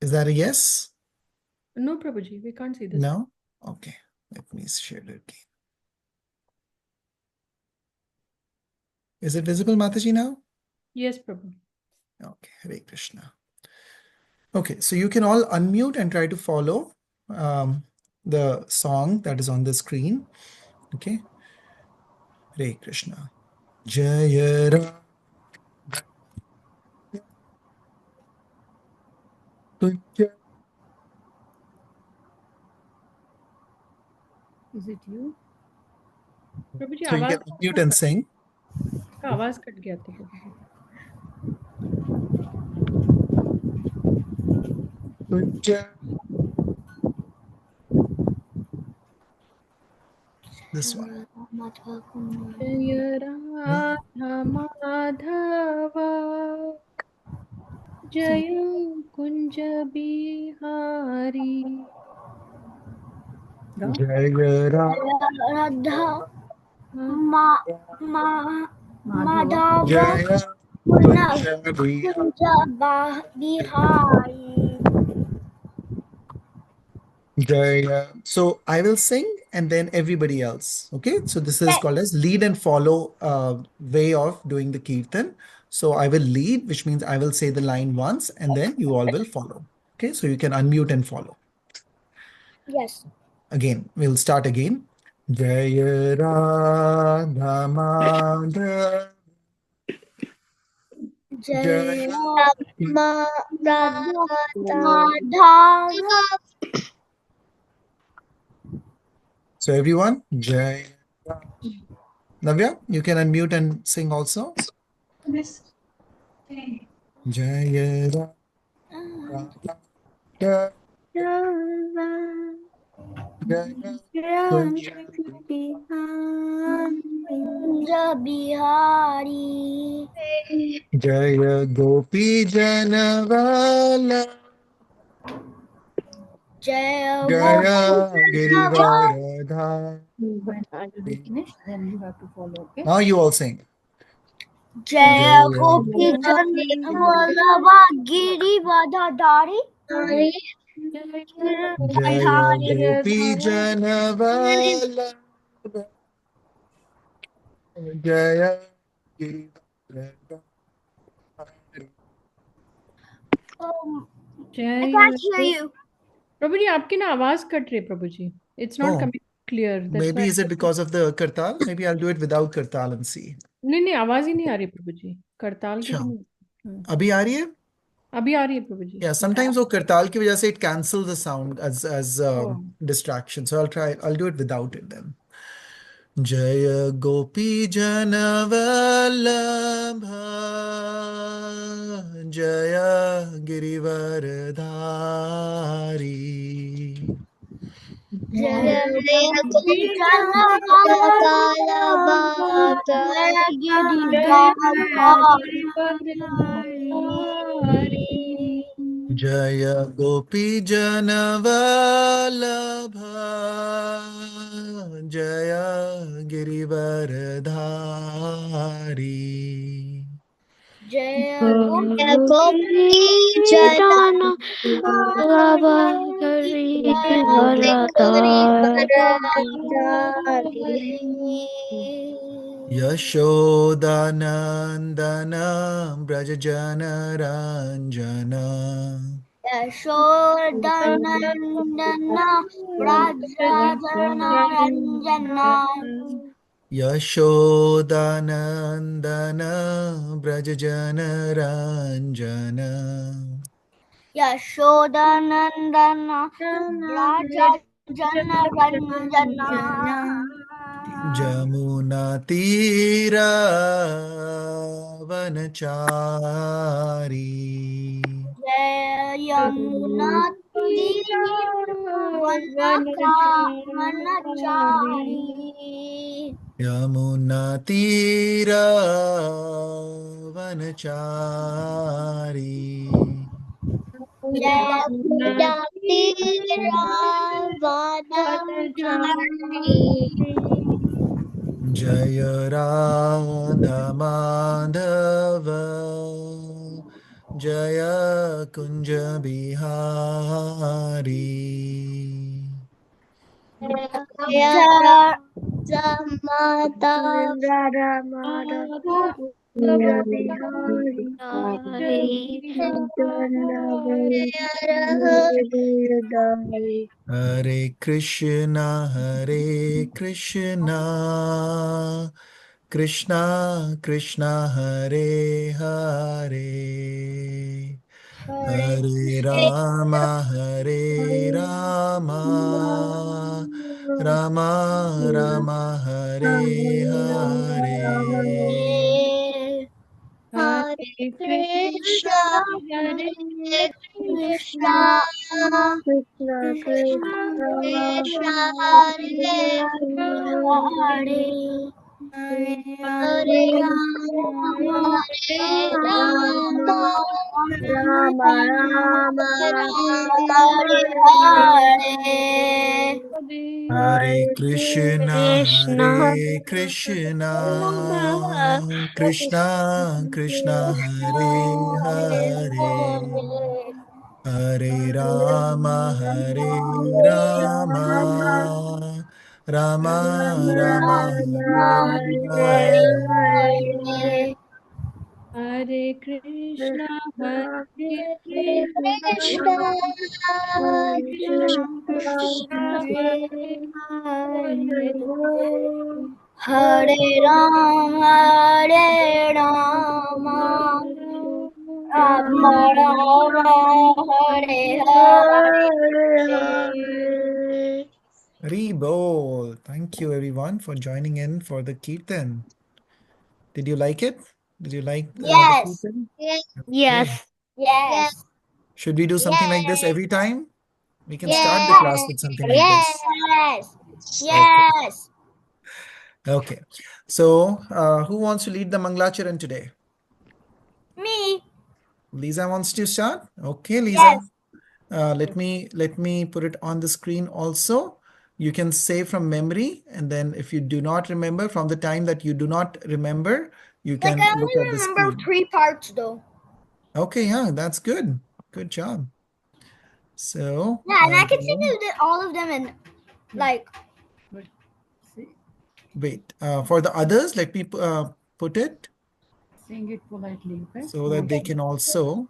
Is that a yes? No, Prabhuji, we can't see this. No? Okay. Let me share it again. Is it visible, Mataji, now? Yes, Prabhu. Okay. Hare Krishna. Okay. So you can all unmute and try to follow the song that is on the screen. Okay. Hare Krishna. Jaya Ram. Is it you? Prabhu ji So you आवाज can unmute and sing. का आवाज cut गया था प्रभु जी This one. जय राधा माधव जय Kunj Bihari Jaya Ram. Radha Madhav Madhava Jaya Kunja Kunja Bihari. Jaya. So I will sing and then everybody else. Okay. So this is Yes. called as lead and follow way of doing the kirtan. So I will lead, which means I will say the line once and then you all will follow. Okay. So you can unmute and follow. Yes. Again, we'll start again. Jaya Radha Madhava Jai Jaya Madhava. So everyone, Jaya. Navya, you can unmute and sing also. Yes. Jaya Radha Jaya Kunja Bihari. Jaya Gopi Janavala Jai Jaya Govinda. Girivaradha. When I will be finished, then you have to follow, okay? Now you all sing. Jai Jaya Gopi Jan Vallabha Giri Vadadari. Jaya Bihari. Gopi Janavala Jaya Girivaradha. I can't hear you. प्रभु जी आपकी ना आवाज cut रही है Prabhu ji it's not Oh, coming clear that's maybe is it why because of the Kartal? Maybe I'll do it without Kartal and see. नहीं नहीं आवाज ही नहीं आ रही प्रभु जी करताल की अच्छा, भी नहीं अभी आ रही है? अभी आ रही है प्रभु जी Yeah, sometimes वो करताल की वजह से it cancels the sound as oh distraction. So I'll do it without it then. Jaya Gopi Janavallabha Jaya Girivardhari Jai Gopi Jai Giri Jaya Gopi Janavallabha Jaya Girivardhari Jai Gopi Jana Lava Gari Varadari Yashodanandana Brajajana Ranjana Yashodanandana Vrajajana Ranjana Yashodanandana Brajajana Ranjana Yashodanandana Vrajajana Ranjana Jamuna Tira Vanachari Jai Yamuna Vanachari Yamuna Tira Vanachari Jai Jati Ravanachari Jaya Radha Madhava Jaya Kunja Bihari. Jaya Mata Radha Kunja Bihari Hare Krishna, Krishna Krishna, Hare Hare, Hare Rama, Rama Rama, Hare Hare. Hare Hare Krishna, Krishna, Hare Hare Krishna, Krishna, Krishna Krishna Krishna Krishna, Hare Hare Hare Hare, Hare Hare Rama, Rama Rama Rama Rama Hare Hare. Hare Hare Krishna, Krishna Krishna Krishna, Hare Hare, Hare Rama, Rama Rama, Hare Hare. Hare Krishna, Hare Krishna Krishna, Krishna, Krishna Krishna, Krishna, Hare Hare. Hare Rama, Hare Rama, Rama Rama, Hare Hare. Hari Bol. Thank you everyone for joining in for the Kirtan. Did you like it? Did you like the Yes, Kirtan? Okay. Yes. yes, Should we do something like this every time? We can start the yes, class with something like this. yes, Okay. yes. Okay. So, who wants to lead the Mangalacharan today? Me, Lisa wants to start. Okay, Lisa. yes. Let me put it on the screen also. You can say from memory, and then if you do not remember, from the time that you do not remember, you Like can I look at the only remember screen. 3 parts though. Okay, yeah, that's good. Good job. So, Yeah, and I can go on. sing all of them in like. Wait. For the others, let me put it Sing it politely, okay? so that they can also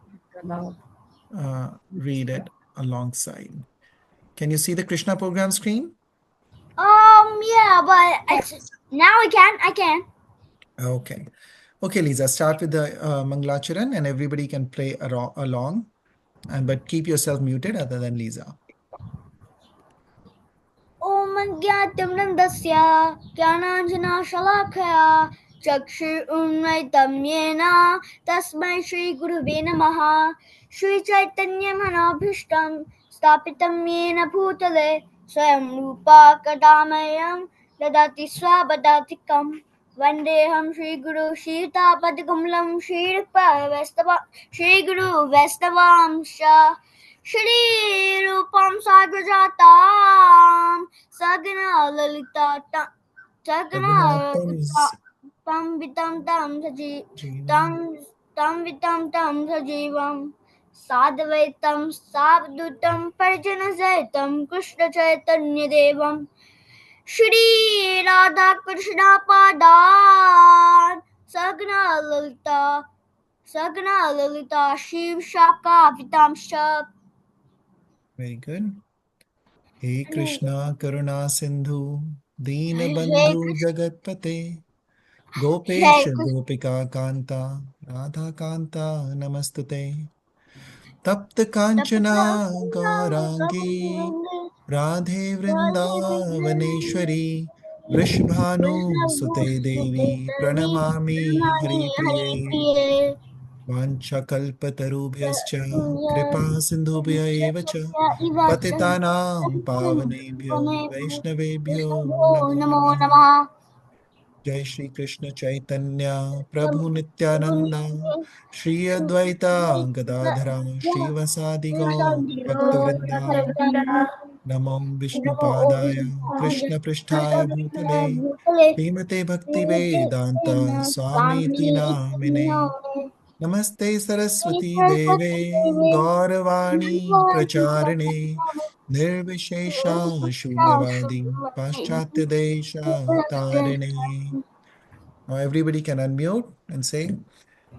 read it alongside. Can you see the Krishna program screen? Yeah, but now I can. Okay. Okay, Lisa, start with the Mangalacharan and everybody can play along. But keep yourself muted other than Lisa. ॐ अज्ञातं नन्दस्य ज्ञानाञ्जनाशलाखया चक्षुरुन्मिलितं येन तस्मै श्रीगुरुवे नमः श्रीचैतन्यमनोभीष्टं स्थापितं येन भूतले स्वयं रूपा कदा मह्यं ददाति स्वपदातिकं वन्देऽहं श्रीगुरु श्रीयुतापदकमलं श्रीगुरुवैष्णवांश श्रीरूपं साग्रजातां सगना ललिता Raghunatham is तं वितं तं Jeevan. तं सजीवं साद्वैतं सावधूतं परिजनसहितं कृष्णचैतन्यदेवं श्रीराधाकृष्णपादान् सगना Lalita Shiv शाखावितांश्च. Very good. Hey Krishna Karuna Sindhu Hey Deenabandhu Jagatpate Gopesha Krishna, Gopika Kanta Radha Kanta Namastute Tapta Kanchana Gaurangi Radhe Vrindavaneshwari Vrishabhanu Sute Devi Pranamami Hari Priye Vanchakalpatarubhyascha Kripa Sindhubhya eva cha Patitanam Pavanebhyo Vaishnavebhyo Namo Namo Namaha. Namaha. Jai Shri Krishna Chaitanya Prabhu Nityananda Shri Advaita Gadadhara Shri Vasadi Gaur Bhaktavrinda Namo Vishnu Padaya Krishna Pristhaya Bhutale Srimate Bhakti Vedanta Swami Iti Namine. Namaste Saraswati Deve Gauravani Pracharine Nirvishesha Shunyavadi Paschatya Desha Tarine. Now everybody can unmute and say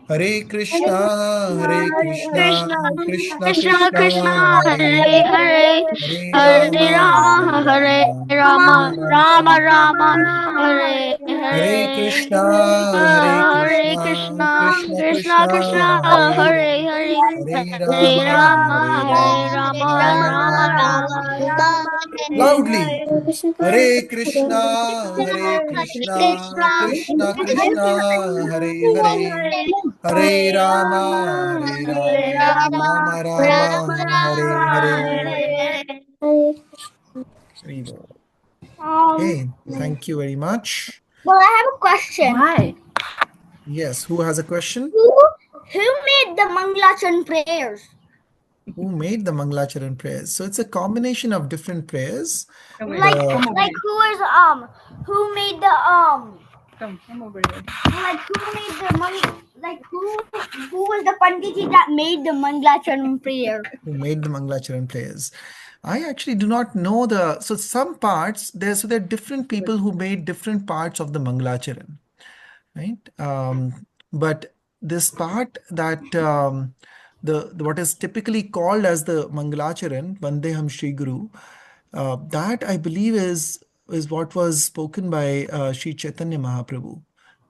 Hare Krishna, Krishna, Krishna Krishna, Krishna, Krishna, Hare Hare Hare, Hare Hare Rama, Rama, Hare Hare Rama, Rama, Rama Rama Rama, Rama, Hare Hare Hare. Krishna, Hare Krishna Krishna, Krishna Krishna, Krishna, Hare Hare, Hare Hare Rama, Rama, Hare Rama, Rama Rama Rama. Rama, Loudly, Hare Krishna, Krishna, Krishna Krishna, Hare Hare, Hare Rama, Hare Rama, Rama Rama Rama, Hare Rama, Hare. Hare. Very well. Um, Okay, thank you very much. well, I have a question. Why? Yes, who has a question? Who made the Mangalacharan prayers? Who made the Mangalacharan prayers? So it's a combination of different prayers. Come Like, here. Come over like here. who made the Come over here. like who made the like who was the panditi that made the Mangalacharan prayer? Who made the Mangalacharan prayers? I actually do not know so some parts there are different people who made different parts of the Mangalacharan, right? But this part that the what is typically called as the Mangalacharan, Vandeham Shri Guru, that I believe is what was spoken by Sri Chaitanya Mahaprabhu.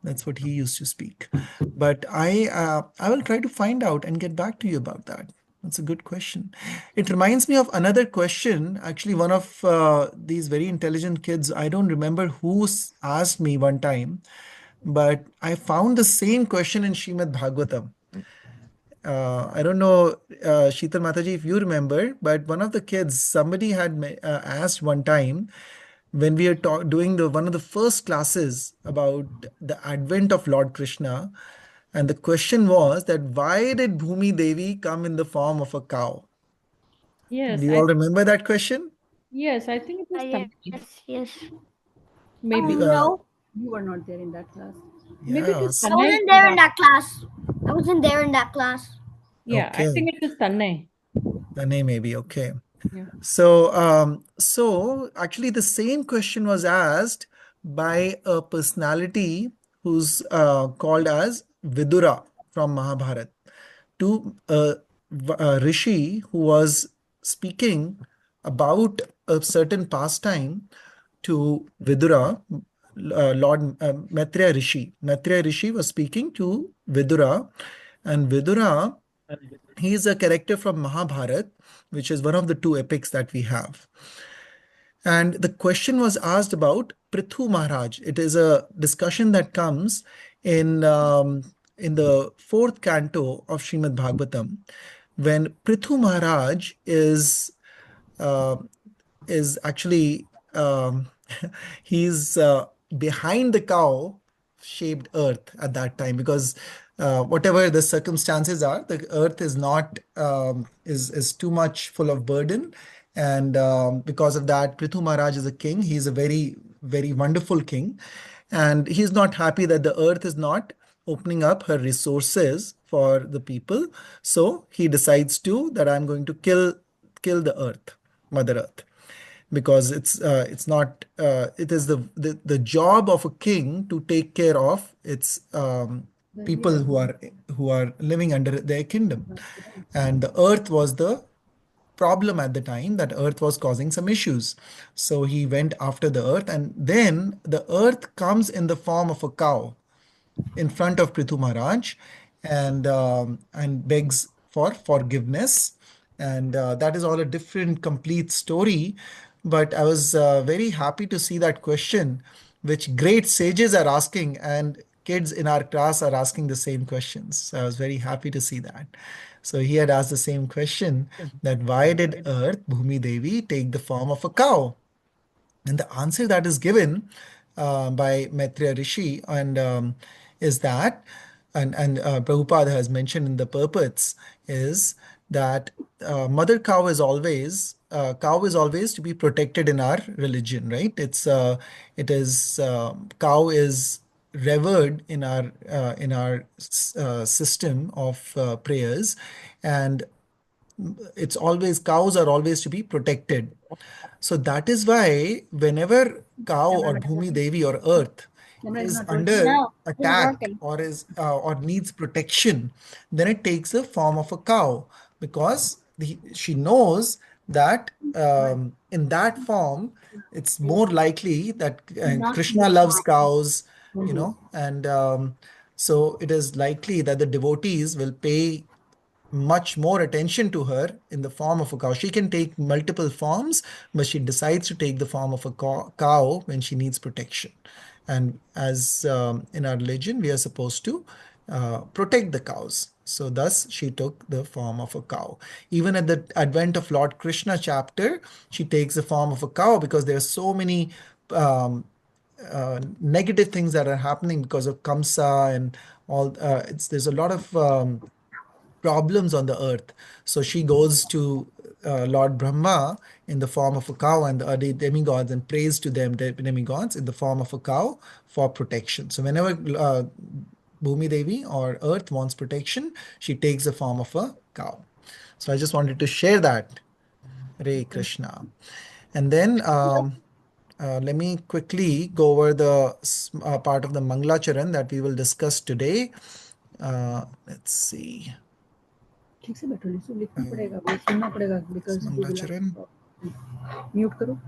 That's what he used to speak. But I will try to find out and get back to you about that. That's a good question. It reminds me of another question. Actually, one of these very intelligent kids, I don't remember who asked me one time, but I found the same question in Srimad Bhagavatam. I don't know, Sheetal Mataji, if you remember, but one of the kids, somebody had asked one time when we are doing one of the first classes about the advent of Lord Krishna, and the question was that why did Bhumi Devi come in the form of a cow? Yes, Do you all remember that question? I think it was Tanmay. Yes. Maybe. No, You were not there in that class. Maybe it Yeah. was I Tanmay. wasn't there in that class. I wasn't there in that class. Yeah, I Okay. think it was Tanmay. The name maybe. Okay. Yeah. So actually, the same question was asked by a personality who's called as Vidura from Mahabharata to a rishi who was speaking about a certain pastime to Vidura, Lord Maitreya Rishi. Maitreya Rishi was speaking to Vidura, and Vidura, he is a character from Mahabharata, which is one of the two epics that we have. And the question was asked about Prithu Maharaj. It is a discussion that comes in the fourth canto of Srimad Bhagavatam, when Prithu Maharaj uh, is actually he's behind the cow shaped earth at that time, because whatever the circumstances are, the earth is not is too much full of burden, and because of that, Prithu Maharaj is a king. He's a very wonderful king, and he's not happy that the earth is not opening up her resources for the people. So he decides to that I'm going to kill the earth, Mother Earth, because it's not it is the job of a king to take care of its people who are living under their kingdom, and the earth was the problem at the time. That earth was causing some issues, so he went after the earth, and then the earth comes in the form of a cow in front of Prithu Maharaj, and begs for forgiveness. And that is all a different, complete story. But I was very happy to see that question, which great sages are asking, and kids in our class are asking the same questions. So I was very happy to see that. So he had asked the same question, that why did Earth, Bhumi Devi, take the form of a cow? And the answer that is given by Maitreya Rishi is that, and Prabhupada has mentioned in the purports, is that cow is always to be protected in our religion, right? It is cow is revered in our system of prayers, and it's always, cows are always to be protected. So that is why whenever cow or Bhumi Devi or earth is under No, it's attack working. or needs protection, then it takes the form of a cow, because she knows that in that form it's more likely that Not Krishna loves cows, and so it is likely that the devotees will pay much more attention to her in the form of a cow. She can take multiple forms, but she decides to take the form of a cow when she needs protection. And as in our religion, we are supposed to protect the cows. So thus she took the form of a cow. Even at the advent of Lord Krishna chapter, she takes the form of a cow because there are so many negative things that are happening because of Kamsa and all. There's a lot of problems on the earth. So she goes to Lord Brahma in the form of a cow and the other demigods and prays to them, the demigods, in the form of a cow for protection. So whenever Bhumi Devi or earth wants protection, she takes the form of a cow. So I just wanted to share that. Hare Krishna. And then let me quickly go over the part of the Mangalacharan that we will discuss today. Let's see. ठीक से बैठो लिसो, लिखना पड़ेगा, वो सुनना पड़ेगा because Mangalacharan. Mute करो.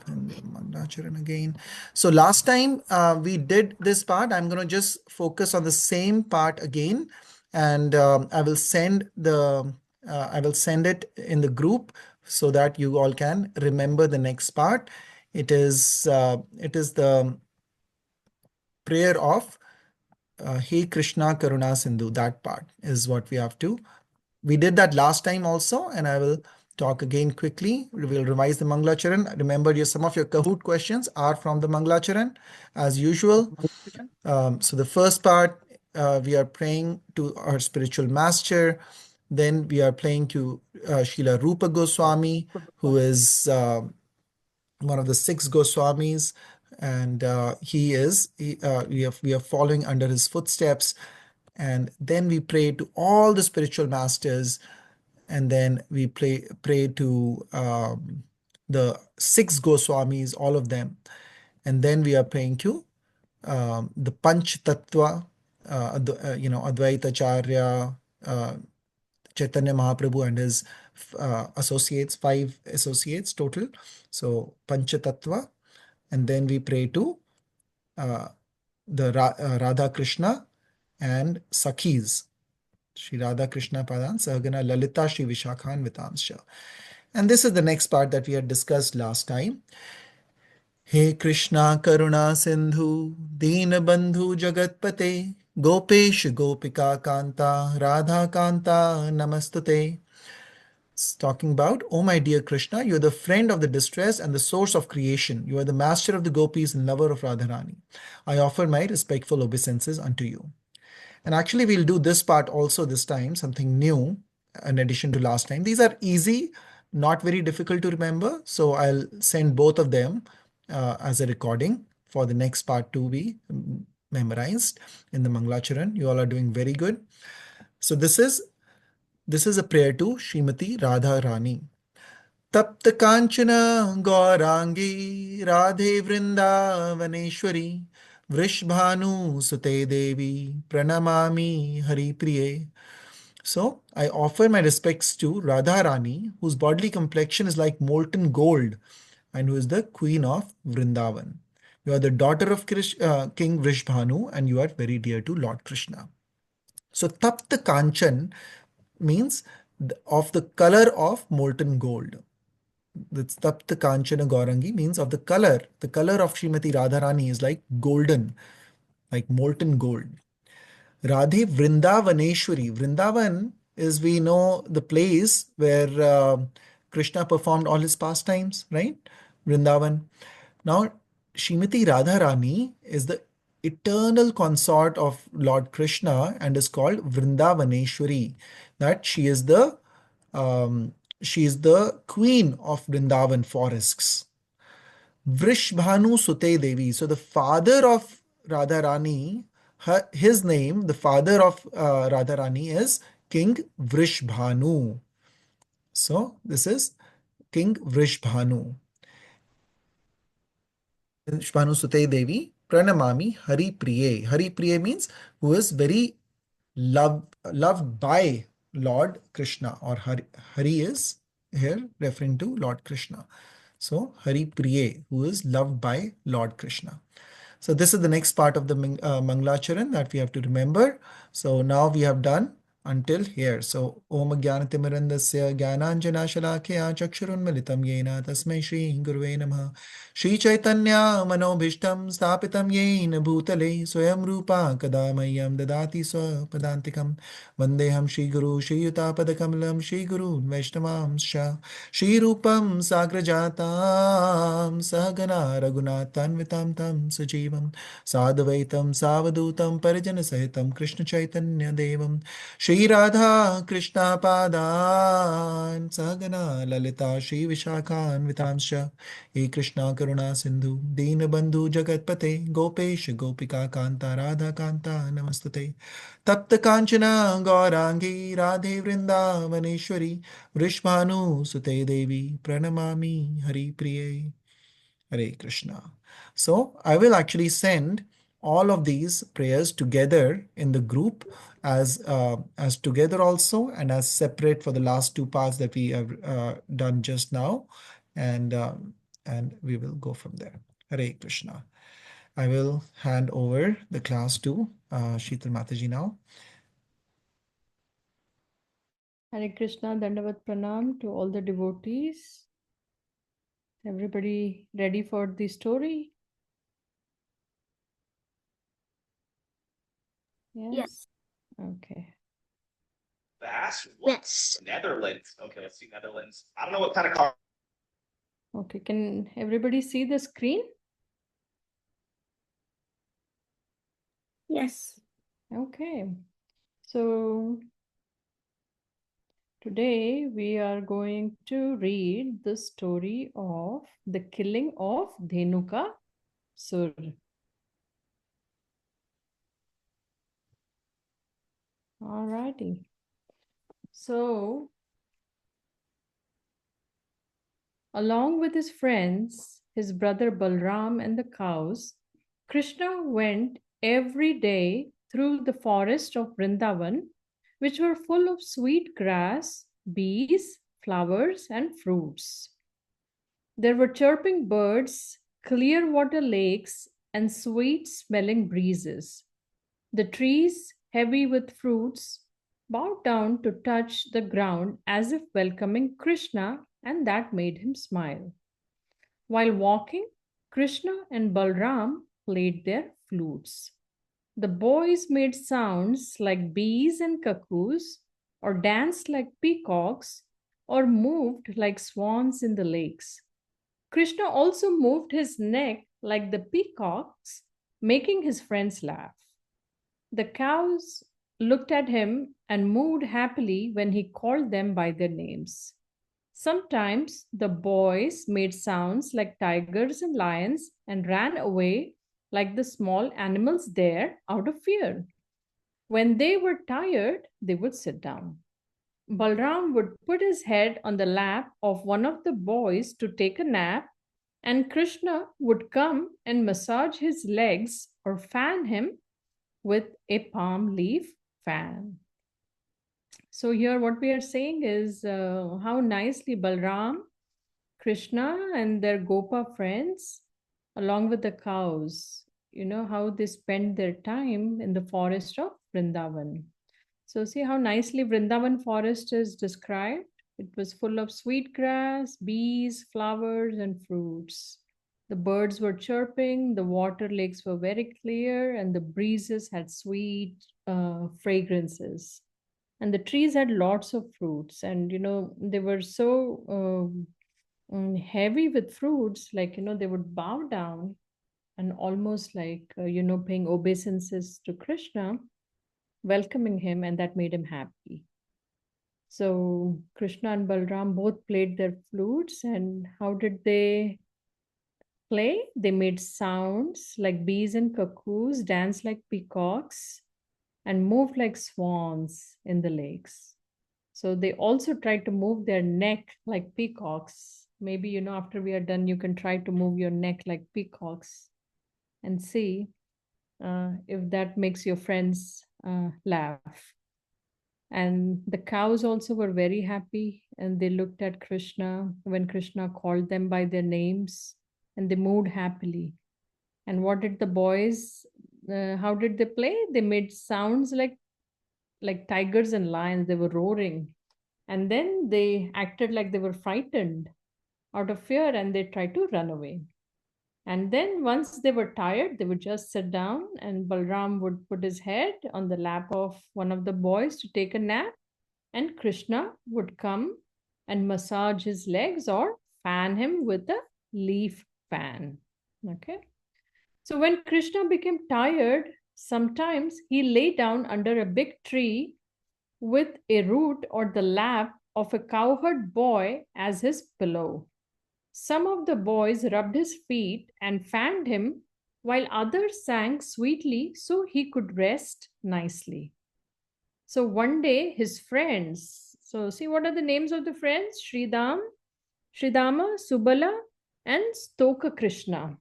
And Mangalacharan again. So last time we did this part. I'm going to just focus on the same part again, and I will send it in the group so that you all can remember the next part. It is the prayer of Hey Krishna Karuna Sindhu. That part is what we have to. We did that last time also, and I will talk again quickly. We will revise the Mangalacharan. Remember, some of your Kahoot questions are from the Mangalacharan, as usual. So the first part, we are praying to our spiritual master. Then we are praying to Srila Rupa Goswami, who is one of the 6 Goswamis, and we are following under his footsteps. And then we pray to all the spiritual masters, and then we pray to the 6 Goswamis, all of them. And then we are praying to the Panch Tattva, Advaita Acharya, Chaitanya Mahaprabhu and his associates, 5 associates total. So Pancha Tattva. And then we pray to the Radha Krishna and Sakhis. Shri Radha Krishna Padan Sahagana Lalita Shri Vishakhan Vitansha. And this is the next part that we had discussed last time. He Krishna Karuna Sindhu Deen Bandhu Jagatpate Gopesh Gopika Kanta Radha Kanta Namastute. It's talking about, oh my dear Krishna, you are the friend of the distressed and the source of creation. You are the master of the gopis and lover of Radharani. I offer my respectful obeisances unto you. And actually, we'll do this part also this time, something new in addition to last time. These are easy, not very difficult to remember. So I'll send both of them as a recording for the next part to be memorized in the Mangalacharan. You all are doing very good. So this is a prayer to Srimati Radha Rani. तप्त कांचन गौरांगी राधे वृंदावनेश्वरी वृषभानु सुते देवी pranamami hari priye. So I offer my respects to Radha Rani, whose bodily complexion is like molten gold and who is the queen of Vrindavan. You are the daughter of King Vrishbhanu and you are very dear to Lord Krishna. So Tapta Kanchan means of the color of molten gold. The Tapta Kanchana Gaurangi means of the color. The color of Srimati Radharani is like golden, like molten gold. Radhe Vrindavaneshwari. Vrindavan is, we know, the place where Krishna performed all his pastimes, right? Vrindavan. Now, Srimati Radharani is the eternal consort of Lord Krishna and is called Vrindavaneshwari. That she is the queen of Vrindavan forests. Vrishbhanu Sute Devi. So the father of Radharani his name, the father of Radharani, is King Vrishbhanu. So this is King Vrishbhanu. Vrishbhanu Sute Devi Pranamami Hari Priye. Hari Priye means who is very loved by Lord Krishna, or Hari is here referring to Lord Krishna. So Hari Priye, who is loved by Lord Krishna. So this is the next part of the Mangalacharan that we have to remember. So now we have done until here. So Om Jnanatimirandasya Jnananjana Shalakya Chakshurunmilitam Yena Tasmai Shri Gurve Namah. Shri Chaitanya Manobhishtam Stapitam Yena Bhutale Swayam Rupa Kadamayam Dadati Swapadantikam Vandeham Shri Guru Shri Yutapadakamalam Shri Guru Vaishnavamscha Shah Shri Rupam Sagrajatam Sahagana Raghunatanvitam Tam Sajivam Sadvaitam Savadutam Parijana Sahitam Krishna Chaitanya Devam Shri Radha Krishna Padan Sahagana Lalita Shri Vishakhan Vitamsha He Krishna Karuna Sindhu Deenabandhu Jagatpate Gopesh Gopika Kanta Radha Kanta Namastate Tapta Kanchana Gaurangi Radhe Vrindavaneshwari Vrishbhanu Sute Devi Pranamami Hari Priye. Hare Krishna. So I will actually send all of these prayers together in the group as together also, and as separate for the last two parts that we have done just now, and we will go from there. Hare Krishna. I will hand over the class to Sheetal Mataji now. Hare Krishna, Dandavat Pranam to all the devotees. Everybody ready for the story? Yes. Okay. Yes. Netherlands. Okay, let's see Netherlands. I don't know what kind of car. Okay, can everybody see the screen? Yes. Okay. So today we are going to read the story of the killing of Dhenukasura. Alrighty. So, along with his friends, his brother Balram and the cows, Krishna went every day through the forest of Vrindavan, which were full of sweet grass, bees, flowers, and fruits. There were chirping birds, clear water lakes, and sweet smelling breezes. The trees, heavy with fruits, bowed down to touch the ground as if welcoming Krishna, and that made him smile. While walking, Krishna and Balram played their flutes. The boys made sounds like bees and cuckoos, or danced like peacocks, or moved like swans in the lakes. Krishna also moved his neck like the peacocks, making his friends laugh. The cows looked at him and moved happily when he called them by their names. Sometimes the boys made sounds like tigers and lions and ran away like the small animals there out of fear. When they were tired, they would sit down. Balram would put his head on the lap of one of the boys to take a nap, and Krishna would come and massage his legs or fan him with a palm leaf fan. So here what we are saying is how nicely Balram, Krishna and their Gopa friends, along with the cows, how they spend their time in the forest of Vrindavan. So see how nicely Vrindavan forest is described. It was full of sweet grass, bees, flowers, and fruits. The birds were chirping, the water lakes were very clear, and the breezes had sweet fragrances. And the trees had lots of fruits, and they were so heavy with fruits, like they would bow down and almost like paying obeisances to Krishna, welcoming him, and that made him happy. So Krishna and Balram both played their flutes, and how did they play. They made sounds like bees and cuckoos, danced like peacocks, and moved like swans in the lakes. So they also tried to move their neck like peacocks. Maybe, after we are done, you can try to move your neck like peacocks and see if that makes your friends laugh. And the cows also were very happy and they looked at Krishna when Krishna called them by their names and they moved happily. And what did the boys, how did they play? They made sounds like tigers and lions. They were roaring. And then they acted like they were frightened out of fear and they tried to run away. And then once they were tired, they would just sit down and Balram would put his head on the lap of one of the boys to take a nap. And Krishna would come and massage his legs or fan him with a leaf fan. Okay. So when Krishna became tired, sometimes he lay down under a big tree with a root or the lap of a cowherd boy as his pillow. Some of the boys rubbed his feet and fanned him, while others sang sweetly so he could rest nicely. So one day, his friends, so see what are the names of the friends? Sridama, Subala, and Stoka Krishna.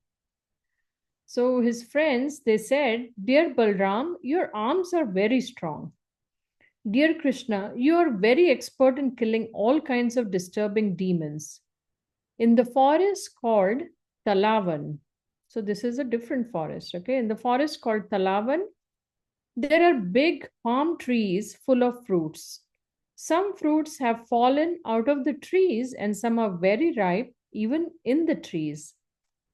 So his friends, they said, "Dear Balram, your arms are very strong. Dear Krishna, you are very expert in killing all kinds of disturbing demons. In the forest called Talavan," so this is a different forest, okay? In the forest called Talavan, there are big palm trees full of fruits. Some fruits have fallen out of the trees and some are very ripe even in the trees.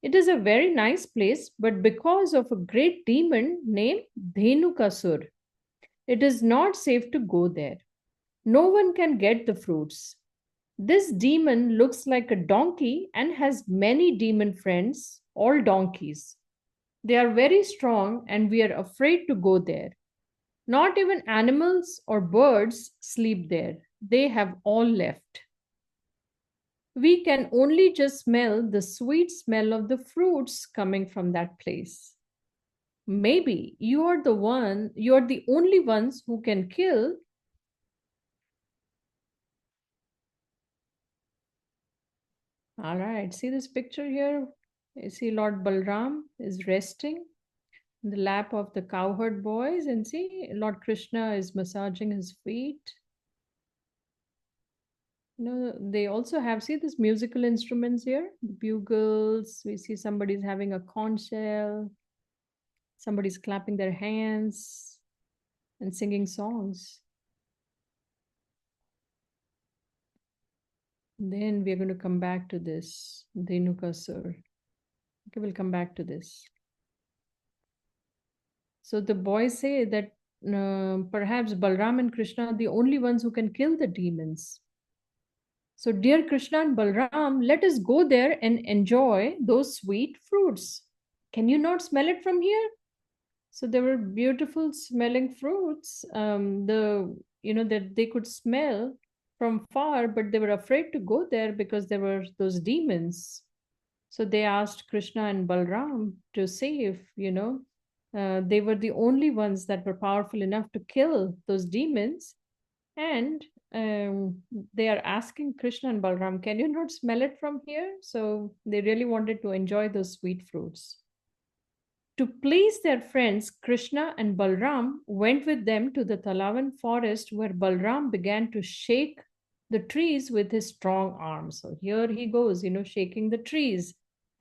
It is a very nice place, but because of a great demon named Dhenukasura, it is not safe to go there. No one can get the fruits. This demon looks like a donkey and has many demon friends, all donkeys. They are very strong and we are afraid to go there. Not even animals or birds sleep there. They have all left. We can only just smell the sweet smell of the fruits coming from that place. Maybe you're the only ones who can kill. All right, see this picture here? You see Lord Balram is resting in the lap of the cowherd boys, and see Lord Krishna is massaging his feet. They also have, see this musical instruments here, the bugles. We see somebody's having a conch shell, somebody's clapping their hands and singing songs. Then we're going to come back to this Dhenukasura. Okay, we'll come back to this. So the boys say that perhaps Balram and Krishna are the only ones who can kill the demons. So dear Krishna and Balram, let us go there and enjoy those sweet fruits. Can you not smell it from here? So there were beautiful smelling fruits, that they could smell from far, but they were afraid to go there because there were those demons. So they asked Krishna and Balram to see if, they were the only ones that were powerful enough to kill those demons. And they are asking Krishna and Balram, can you not smell it from here? So they really wanted to enjoy those sweet fruits. To please their friends, Krishna and Balram went with them to the Talavan forest where Balram began to shake the trees with his strong arms. So here he goes, shaking the trees,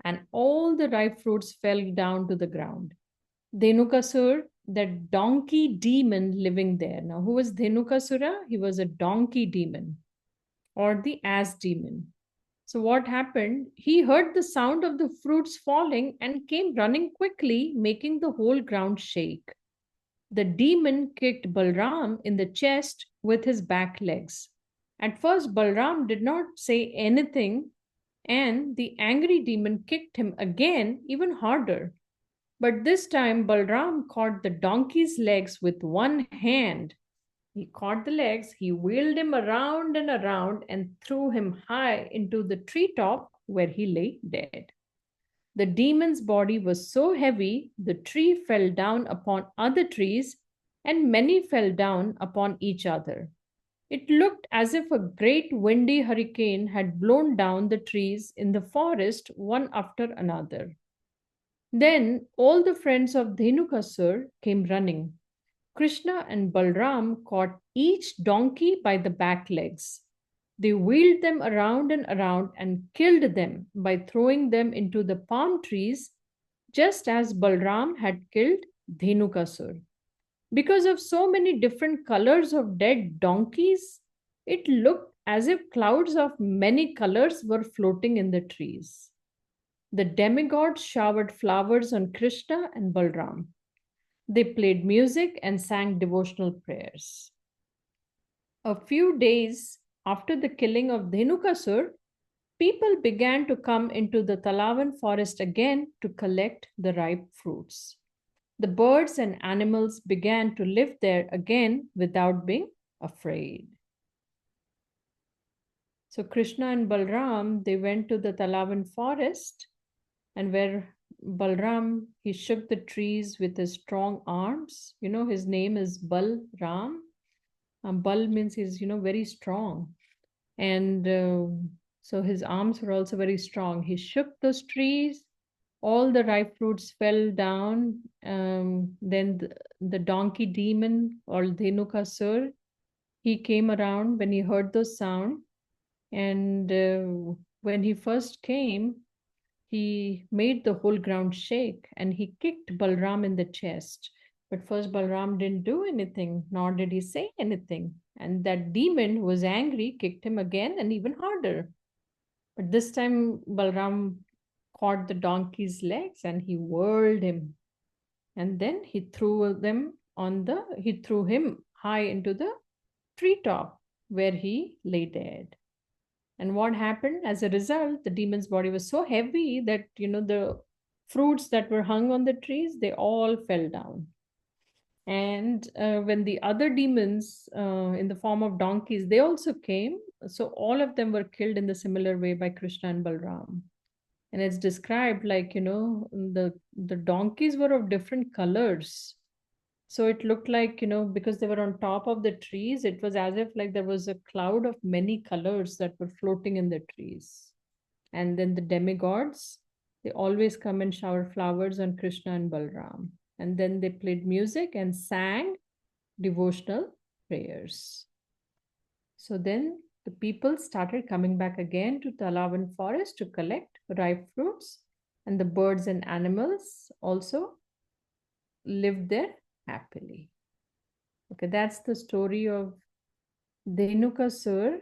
and all the ripe fruits fell down to the ground. Dhenukasura, that donkey demon living there. Now, who was Dhenukasura? He was a donkey demon or the ass demon. So what happened? He heard the sound of the fruits falling and came running quickly, making the whole ground shake. The demon kicked Balram in the chest with his back legs. At first, Balram did not say anything, and the angry demon kicked him again, even harder. But this time, Balram caught the donkey's legs with one hand. He caught the legs, he wheeled him around and around and threw him high into the treetop where he lay dead. The demon's body was so heavy, the tree fell down upon other trees, and many fell down upon each other. It looked as if a great windy hurricane had blown down the trees in the forest one after another. Then all the friends of Dhenukasur came running. Krishna and Balram caught each donkey by the back legs. They wheeled them around and around and killed them by throwing them into the palm trees, just as Balram had killed Dhenukasur. Because of so many different colors of dead donkeys, it looked as if clouds of many colors were floating in the trees. The demigods showered flowers on Krishna and Balram. They played music and sang devotional prayers. A few days after the killing of Dhenukasur, people began to come into the Talavan forest again to collect the ripe fruits. The birds and animals began to live there again without being afraid. So Krishna and Balram, they went to the Talavan forest, and where Balram, he shook the trees with his strong arms. You know, his name is Balram. Bal means he's, very strong. And so his arms were also very strong. He shook those trees, all the ripe fruits fell down. Then the donkey demon or Dhenukasur, he came around when he heard those sound. And when he first came, he made the whole ground shake and he kicked Balram in the chest. But first, Balram didn't do anything, nor did he say anything. And that demon who was angry kicked him again and even harder. But this time, Balram caught the donkey's legs and he whirled him. And then he threw him high into the treetop where he lay dead. And what happened as a result, the demon's body was so heavy that, the fruits that were hung on the trees, they all fell down. And when the other demons in the form of donkeys, they also came. So all of them were killed in the similar way by Krishna and Balram. And it's described like, the donkeys were of different colors. So it looked like, because they were on top of the trees, it was as if like there was a cloud of many colors that were floating in the trees. And then the demigods, they always come and shower flowers on Krishna and Balram. And then they played music and sang devotional prayers. So then the people started coming back again to Talavan forest to collect ripe fruits, and the birds and animals also lived there happily. Okay, that's the story of Dhenukasur.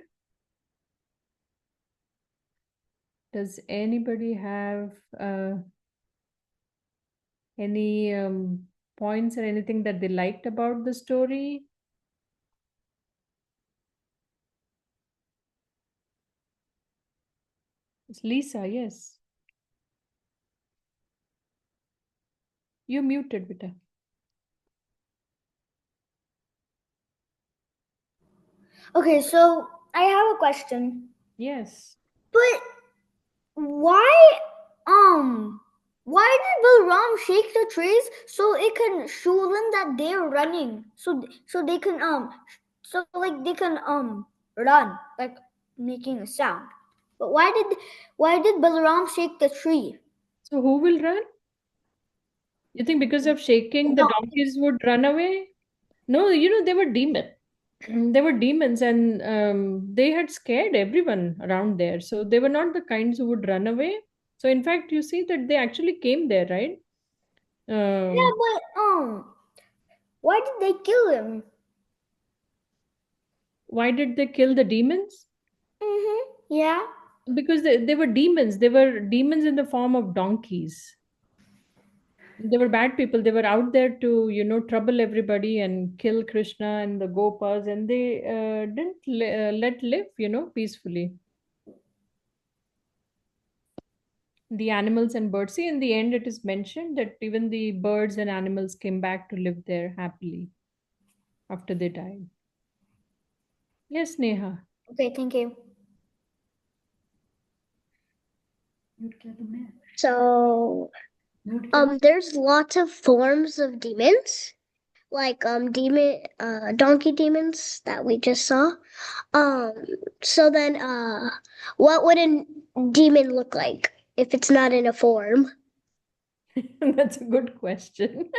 Does anybody have any points or anything that they liked about the story? It's Lisa, yes. You're muted, Vita. Okay, so I have a question. Yes. But why did Balram shake the trees so it can show them that they're running? So they can run, like making a sound. But why did Balram shake the tree? So who will run? You think because of shaking the donkeys would run away? No, they were demons. They were demons and they had scared everyone around there. So they were not the kinds who would run away. So in fact, you see that they actually came there, right? Yeah, but why did they kill him? Why did they kill the demons? Yeah. Because they were demons. They were demons in the form of donkeys. They were bad people. They were out there to, trouble everybody and kill Krishna and the Gopas, and they didn't let live, peacefully. The animals and birds. See, in the end, it is mentioned that even the birds and animals came back to live there happily after they died. Yes, Neha. Okay, thank you. So, there's lots of forms of demons, like donkey demons that we just saw. So then, what would a demon look like if it's not in a form? That's a good question.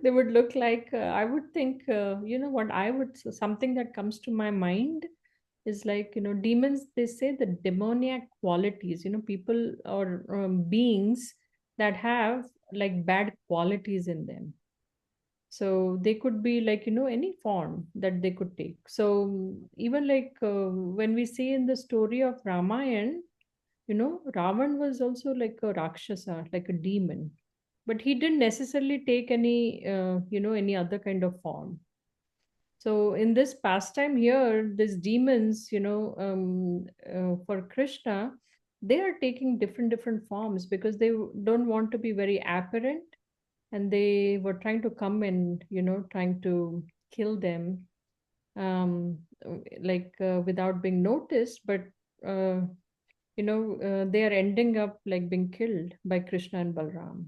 They would look like, I would think, what something that comes to my mind is like, demons, they say the demoniac qualities, people or beings that have like bad qualities in them. So they could be like, any form that they could take. So even like when we see in the story of Ramayana, Ravan was also like a Rakshasa, like a demon, but he didn't necessarily take any, any other kind of form. So in this pastime here, these demons, for Krishna, they are taking different forms because they don't want to be very apparent, and they were trying to come and trying to kill them, without being noticed, but uh, they are ending up like being killed by Krishna and Balram.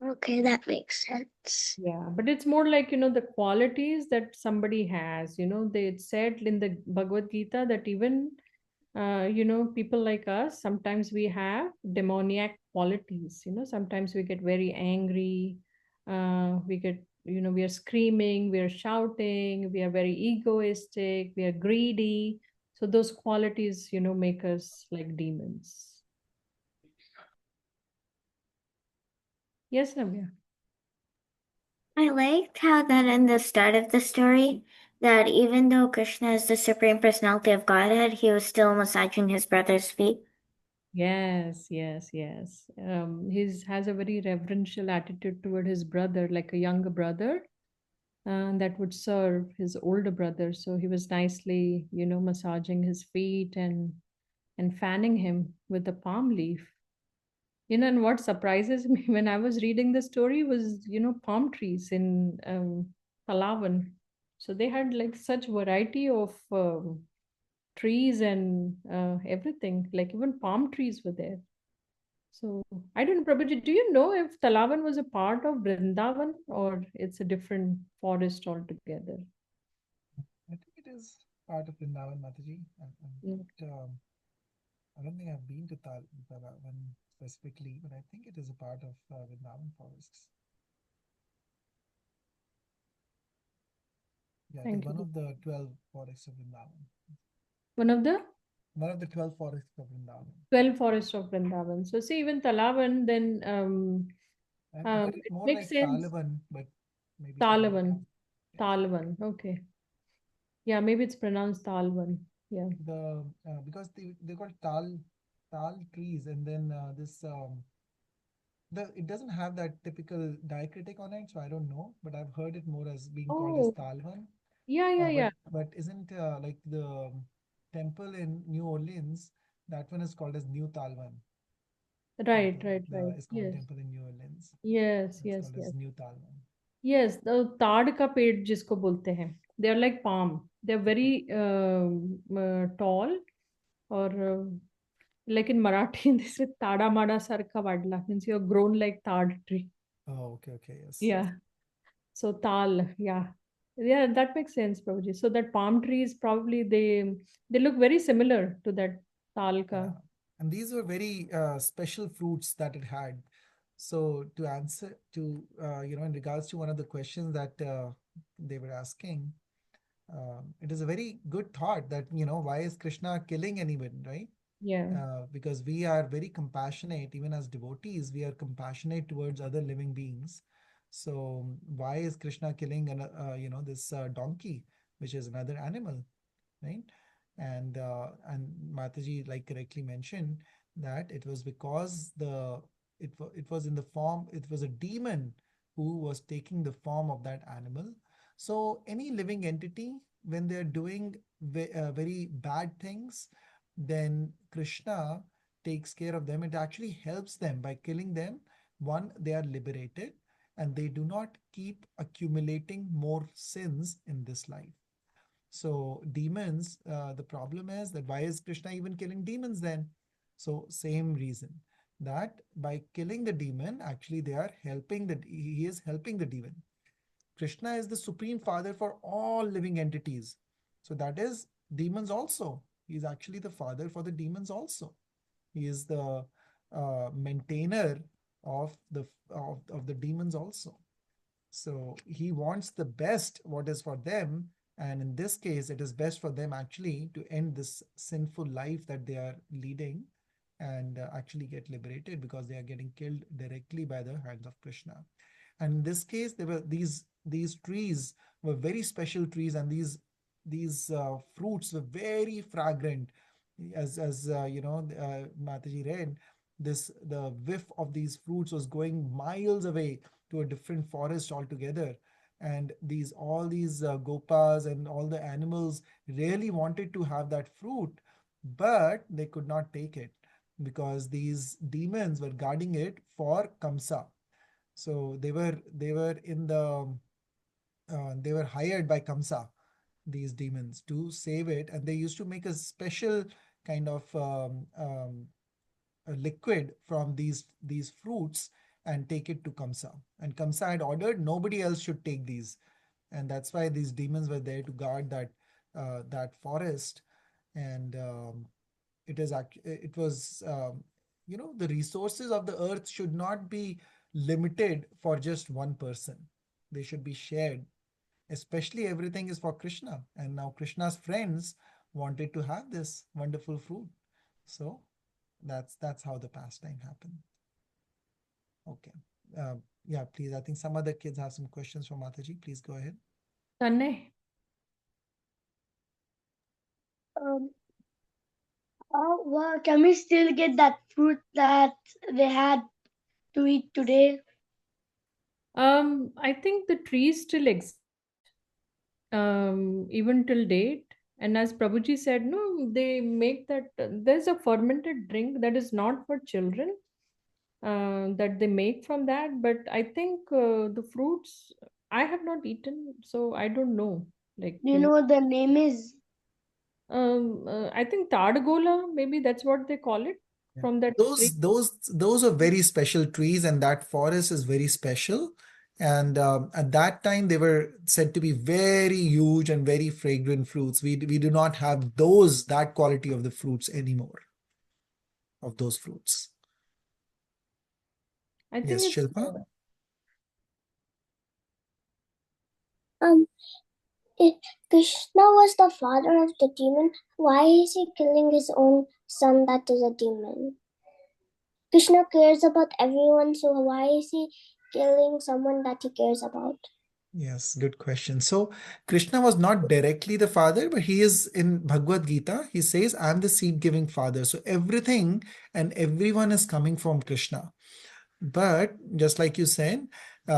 Okay, that makes sense. Yeah, but it's more like, the qualities that somebody has. They said in the Bhagavad Gita that even, people like us, sometimes we have demoniac qualities. Sometimes we get very angry. We get, we are screaming, we are shouting, we are very egoistic, we are greedy. So those qualities, make us like demons. Yes, Navya. I liked how that in the start of the story, that even though Krishna is the supreme personality of Godhead, he was still massaging his brother's feet. Yes, yes, yes. He's has a very reverential attitude toward his brother, like a younger brother, that would serve his older brother. So he was nicely, massaging his feet and fanning him with a palm leaf. And what surprises me when I was reading the story was, palm trees in Palawan. So they had like such variety of trees and everything, like even palm trees were there. So I don't know, Prabhuji, do you know if Talavan was a part of Vrindavan or it's a different forest altogether? I think it is part of Vrindavan, Mataji. Mm. I don't think I've been to Talavan specifically, but I think it is a part of Vrindavan forests. Yeah, I think Thank one you. of the 12 forests of Vrindavan. One of the One of the 12 forests of Vrindavan. 12 forests of Vrindavan. So see, even Talavan, then I've heard it it more makes like sense. Talavan, but maybe Talavan. Talavan. Yeah. Talavan. Okay. Yeah, maybe it's pronounced Talvan. Yeah. Because they got tal trees, and then this it doesn't have that typical diacritic on it, so I don't know, but I've heard it more as being called as Oh, Talvan. yeah, yeah, yeah. But isn't like the temple in New Orleans, that one is called as New Talvan. Right, right, The right. ISKCON Yes. temple in New Orleans, Yes, that's yes, called as yes. New Talvan. Yes, the ताड़ का पेड़ जिसको बोलते हैं, they are like palm. They are very tall, or like in Marathi, they say ताडा माडा सारखा वाढला, means you have grown like ताड tree. Oh, okay, okay, yes. Yeah. So tal, yeah. Yeah, that makes sense, Prabhuji. So that palm trees probably they look very similar to that tal ka. Yeah. And these were very special fruits that it had. So to answer to in regards to one of the questions that they were asking, it is a very good thought that why is Krishna killing anyone, right? Yeah. Because we are very compassionate, even as devotees, we are compassionate towards other living beings. So why is Krishna killing this donkey, which is another animal, right? And Mataji like correctly mentioned that it was because it was in the form, it was a demon who was taking the form of that animal. So any living entity, when they're doing very bad things, then Krishna takes care of them. It actually helps them by killing them. One, they are liberated and they do not keep accumulating more sins in this life. So demons, the problem is that why is Krishna even killing demons then? So same reason that by killing the demon, actually he is helping the demon. Krishna is the supreme father for all living entities. So that is demons also. He is actually the father for the demons also. He is the maintainer of the demons also. So he wants the best, what is for them. And in this case, it is best for them actually to end this sinful life that they are leading and actually get liberated because they are getting killed directly by the hands of Krishna. And in this case, there were these trees were very special trees, and these fruits were very fragrant. As Mataji read, the whiff of these fruits was going miles away to a different forest altogether. And all these gopas and all the animals really wanted to have that fruit, but they could not take it because these demons were guarding it for Kamsa. So they were hired by Kamsa, these demons, to save it, and they used to make a special kind of a liquid from these fruits and take it to Kamsa. And Kamsa had ordered nobody else should take these, and that's why these demons were there to guard that forest. And it was the resources of the earth should not be limited for just one person. They should be shared. Especially everything is for Krishna, and now Krishna's friends wanted to have this wonderful fruit. So that's how the pastime happened. Okay. Yeah, please. I think some other kids have some questions for Mataji. Please go ahead. Tanne. Well, can we still get that fruit that they had to eat today? I think the trees still exist, even till date. And as Prabhuji said, no, they make that there's a fermented drink that is not for children, that they make from that. But I think the fruits I have not eaten, so I don't know. Like, Do you know what the name is? I think Tadgola, maybe that's what they call it, Yeah. from that tree. Those are very special trees, and that forest is very special. And at that time, they were said to be very huge and very fragrant fruits. We do not have that quality of the fruits anymore, of those fruits. I think Yes, it's Shilpa? If Krishna was the father of the demon, why is he killing his own son that is a demon? Krishna cares about everyone, so why is he killing someone that he cares about? Yes, good question. So Krishna was not directly the father, but he is in Bhagavad Gita. He says, I'm the seed giving father. So everything and everyone is coming from Krishna. But just like you said,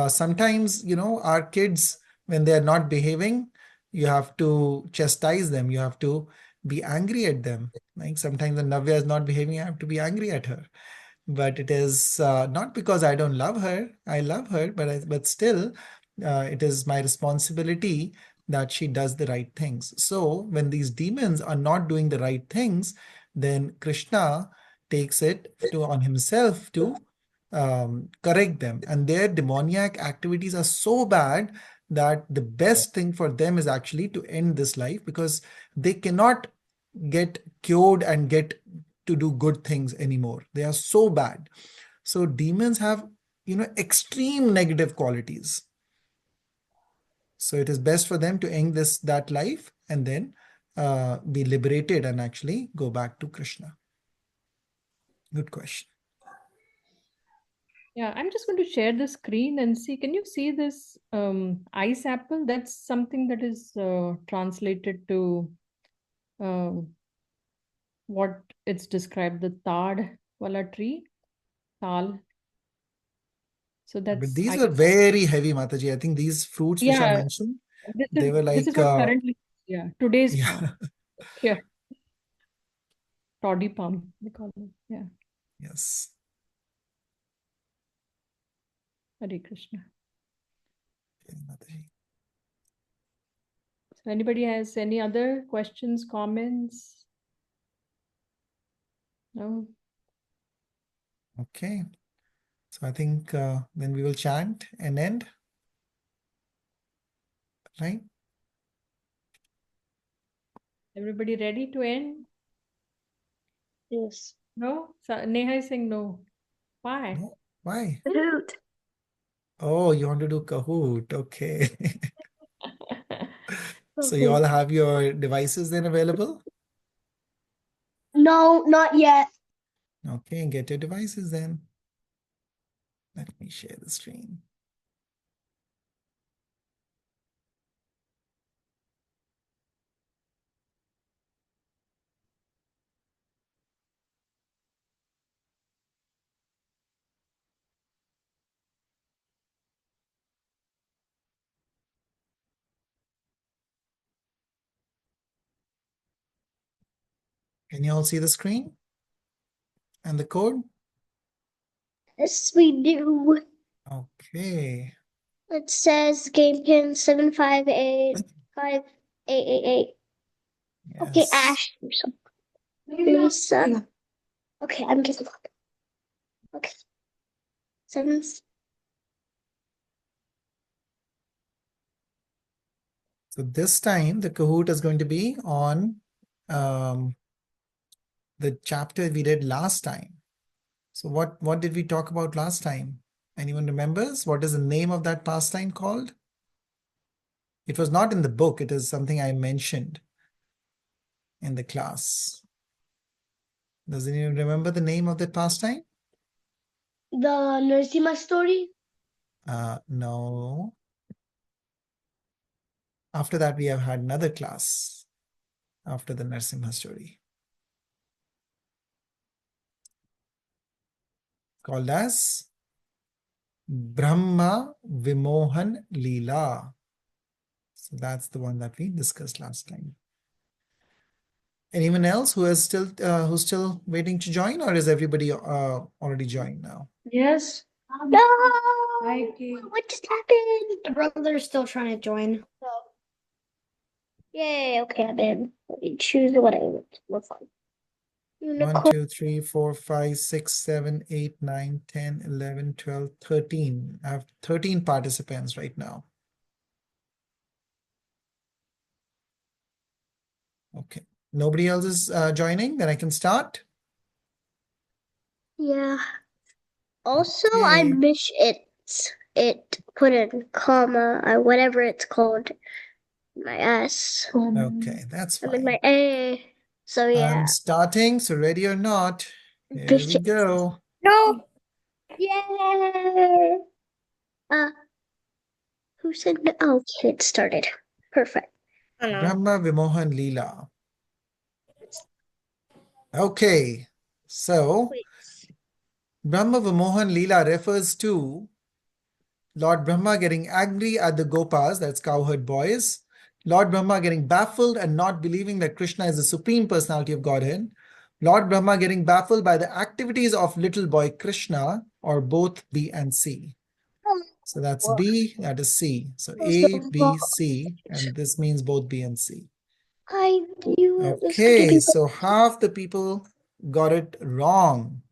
sometimes, our kids, when they are not behaving, you have to chastise them. You have to be angry at them. Like sometimes when Navya is not behaving, I have to be angry at her. But it is not because I don't love her. I love her, but still, it is my responsibility that she does the right things. So when these demons are not doing the right things, then Krishna takes it on himself to correct them. And their demoniac activities are so bad that the best thing for them is actually to end this life, because they cannot get cured and get to do good things anymore. They are so bad. So demons have, extreme negative qualities. So it is best for them to end that life and then be liberated and actually go back to Krishna. Good question. Yeah, I'm just going to share the screen and see. Can you see this ice apple? That's something that is translated to um, what it's described, the tad wala tree, tal. So But that's these I. were very heavy, Mataji. I think these fruits which I Yeah, mentioned, this they were is like, what currently, yeah, today's yeah, farm. Yeah, toddy palm they call it. Yeah, yes. Hare Krishna. Okay, Mataji. So anybody has any other questions, comments? No. Okay. So I think then we will chant and end, right? Everybody ready to end? Yes. No? Neha is saying no. Why? No? Why? Hoot. Oh, you want to do Kahoot. Okay. So you all have your devices then available? No, not yet. Okay, get your devices then. Let me share the screen. Can you all see the screen and the code? Yes, we do. Okay. It says game pin 7585888. Okay, Yes. Ash. Lisa. Okay, I'm getting look. Okay. 7. So this time the Kahoot is going to be on the chapter we did last time. So what did we talk about last time? Anyone remembers? What is the name of that pastime called? It was not in the book. It is something I mentioned in the class. Does anyone remember the name of that pastime? The Narasimha story? No. After that, we have had another class after the Narasimha story called as Brahma Vimohan Leela. So that's the one that we discussed last time. Anyone else who is who's still waiting to join, or is everybody already joined now? Yes. No! Hi, Kate. What just happened? The brother's still trying to join. Yay, okay, I'm in. Let me choose what I want to look like. 1, Unicorn. 2, 3, 4, 5, 6, 7, 8, 9, 10, 11, 12, 13. I have 13 participants right now. Okay. Nobody else is joining? Then I can start. Yeah. Also, I Okay. wish it put in comma or whatever it's called. My S. Okay, that's I mean fine. my A. So yeah. I'm starting. So ready or not? Here Wish we it. go. No. Yay. Who said no? Oh, okay, it started. Perfect. Brahma Vimohan Leela. Okay. So Wait. Brahma Vimohan Leela refers to Lord Brahma getting angry at the Gopas, that's cowherd boys. Lord Brahma getting baffled and not believing that Krishna is the Supreme Personality of Godhead. Lord Brahma getting baffled by the activities of little boy Krishna, or both B and C. So that's B, that is C. So A, B, C, and this means both B and C. I knew it was gonna Okay, be. so half the people got it wrong.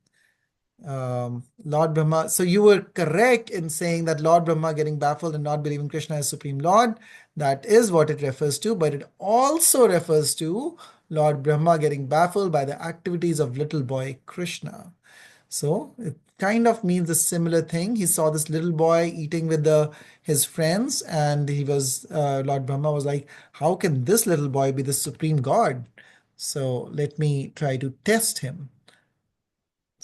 Lord Brahma. So you were correct in saying that Lord Brahma getting baffled and not believing Krishna as Supreme Lord. That is what it refers to, but it also refers to Lord Brahma getting baffled by the activities of little boy Krishna. So it kind of means a similar thing. He saw this little boy eating with his friends, and he was Lord Brahma was like, "How can this little boy be the supreme God?" So let me try to test him.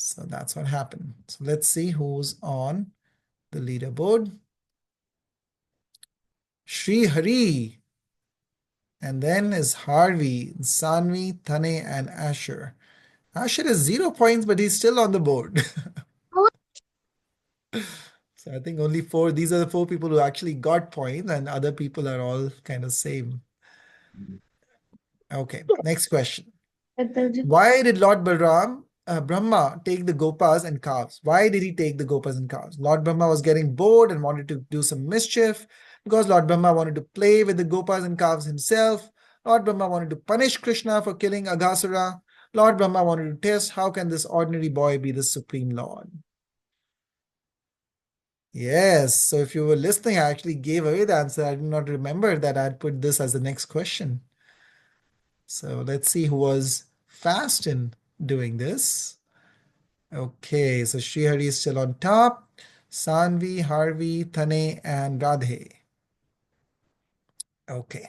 So that's what happened. So let's see who's on the leaderboard. Sri Hari. And then is Harvey, Sanvi, Thane, and Asher. Asher is 0 points, but he's still on the board. So I think only four, these are the four people who actually got points, and other people are all kind of same. Okay, next question. Why did Lord Brahma take the gopas and calves? Why did he take the gopas and calves? Lord Brahma was getting bored and wanted to do some mischief, because Lord Brahma wanted to play with the gopas and calves himself. Lord Brahma wanted to punish Krishna for killing Aghasura, Lord Brahma wanted to test, how can this ordinary boy be the Supreme Lord? Yes, so if you were listening, I actually gave away the answer. I did not remember that I'd put this as the next question. So let's see who was fast in doing this. Okay, so Srihari is still on top. Sanvi, Harvi, Thane, and Radhe. Okay.